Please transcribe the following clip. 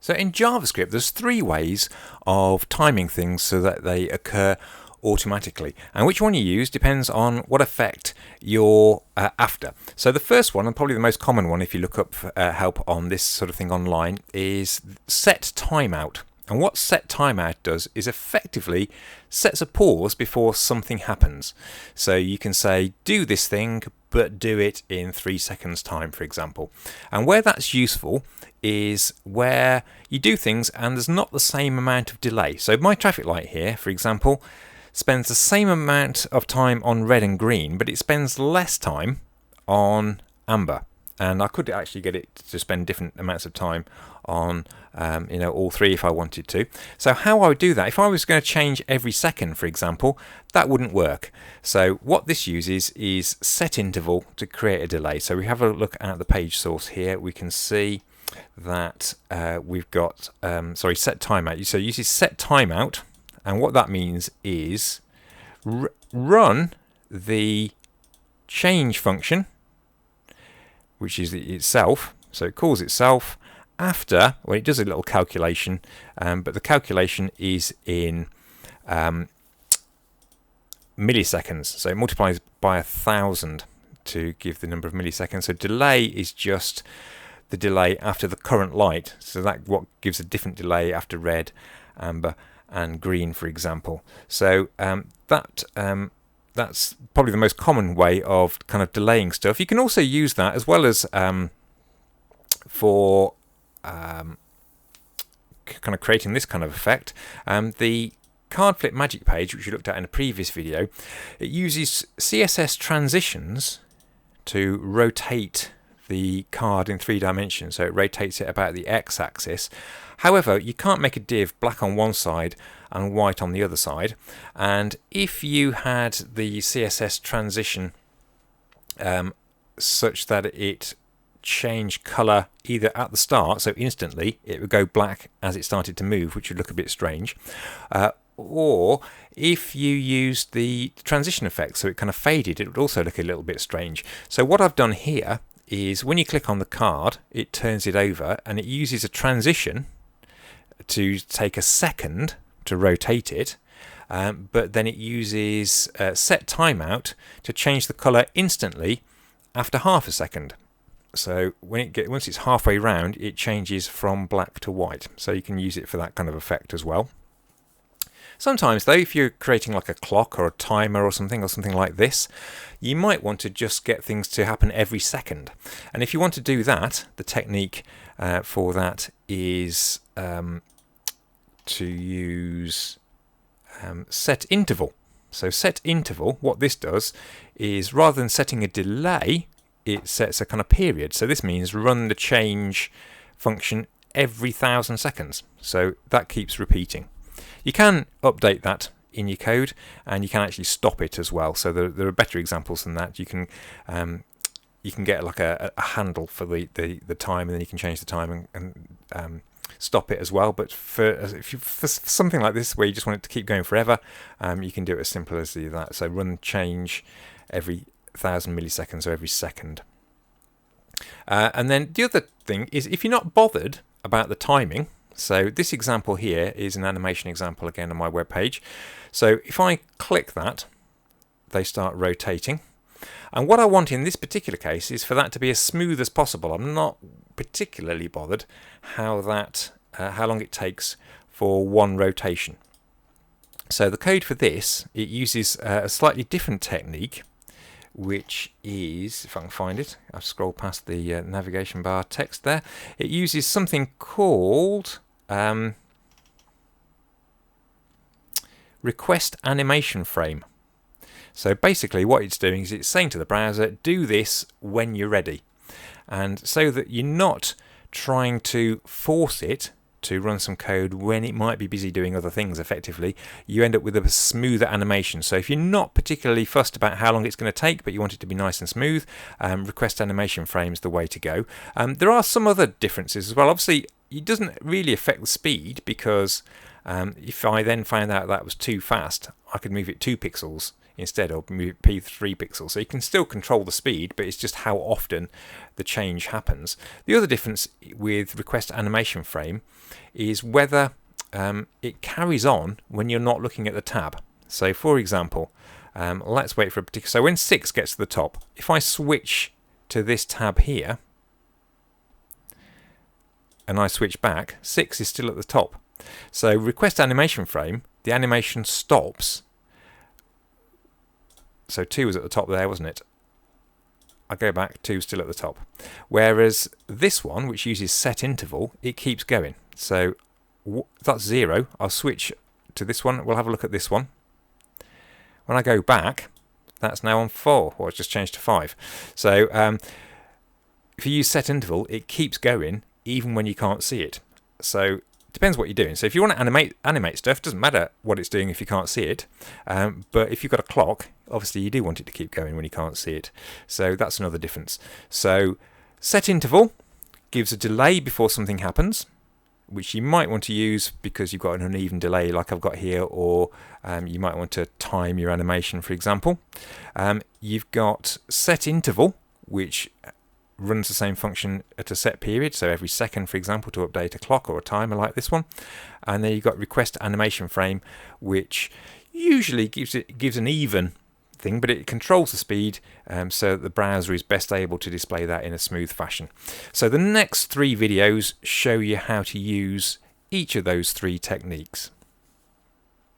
So in JavaScript, there's three ways of timing things so that they occur automatically, and which one you use depends on what effect you're after. So the first one, and probably the most common one if you look up help on this sort of thing online, is setTimeout. And what setTimeout does is effectively sets a pause before something happens. So you can say, do this thing, but do it in 3 seconds time, for example. And where that's useful is where you do things and there's not the same amount of delay. So my traffic light here, for example, spends the same amount of time on red and green, but it spends less time on amber. And I could actually get it to spend different amounts of time on all three if I wanted to. So how I would do that, if I was going to change every second, for example, that wouldn't work. So what this uses is setInterval to create a delay. So we have a look at the page source here. We can see that we've got setTimeout. So it uses setTimeout, and what that means is run the change function, which is itself. So it calls itself after, well, it does a little calculation, but the calculation is in milliseconds. So it multiplies by 1,000 to give the number of milliseconds. So delay is just the delay after the current light. So that what gives a different delay after red, amber, and green, for example. So that's probably the most common way of kind of delaying stuff. You can also use that as well as for kind of creating this kind of effect. The card flip magic page, which we looked at in a previous video, it uses CSS transitions to rotate the card in 3 dimensions, so it rotates it about the x-axis. However, you can't make a div black on one side and white on the other side, and if you had the CSS transition such that it changed color either at the start, so instantly it would go black as it started to move, which would look a bit strange, or if you used the transition effect so it kind of faded, it would also look a little bit strange. So what I've done here is when you click on the card, it turns it over and it uses a transition to take a second to rotate it, but then it uses setTimeout to change the color instantly after half a second. So once it's halfway round, it changes from black to white. So you can use it for that kind of effect as well. Sometimes though, if you're creating like a clock or a timer or something like this, you might want to just get things to happen every second. And if you want to do that, the technique for that is to use setInterval. So setInterval, what this does is rather than setting a delay, it sets a kind of period. So this means run the change function every 1,000 seconds. So that keeps repeating. You can update that in your code, and you can actually stop it as well. So there are better examples than that. You can get like a handle for the time, and then you can change the time and stop it as well. But for something like this where you just want it to keep going forever, you can do it as simple as that. So run change every 1,000 milliseconds or every second. And then the other thing is, if you're not bothered about the timing, so this example here is an animation example again on my web page. So if I click that, they start rotating. And what I want in this particular case is for that to be as smooth as possible. I'm not particularly bothered how long it takes for one rotation. So the code for this, it uses a slightly different technique, which is, if I can find it, I've scrolled past the navigation bar text there. It uses something called requestAnimationFrame. So basically what it's doing is it's saying to the browser, do this when you're ready. And so that you're not trying to force it to run some code when it might be busy doing other things effectively, you end up with a smoother animation. So if you're not particularly fussed about how long it's going to take, but you want it to be nice and smooth, requestAnimationFrame is the way to go. There are some other differences as well. Obviously, it doesn't really affect the speed, because if I then found out that was too fast, I could move it 2 pixels instead, or move it P3 pixels. So you can still control the speed, but it's just how often the change happens. The other difference with requestAnimationFrame is whether it carries on when you're not looking at the tab. So for example, let's wait for a particular, so when 6 gets to the top, if I switch to this tab here and I switch back, 6 is still at the top. So requestAnimationFrame, the animation stops. So 2 was at the top there, wasn't it? I go back, 2 still at the top. Whereas this one, which uses setInterval, it keeps going. So that's 0. I'll switch to this one. We'll have a look at this one. When I go back, that's now on 4, or it's just changed to 5. So if you use setInterval, it keeps going even when you can't see it. So it depends what you're doing. So if you want to animate stuff, it doesn't matter what it's doing if you can't see it. But if you've got a clock, obviously you do want it to keep going when you can't see it. So that's another difference. So setInterval gives a delay before something happens, which you might want to use because you've got an uneven delay like I've got here, or you might want to time your animation, for example. You've got setInterval, which runs the same function at a set period, so every second, for example, to update a clock or a timer like this one. And then you've got requestAnimationFrame, which usually gives an even thing, but it controls the speed so that the browser is best able to display that in a smooth fashion. So the next 3 videos show you how to use each of those 3 techniques.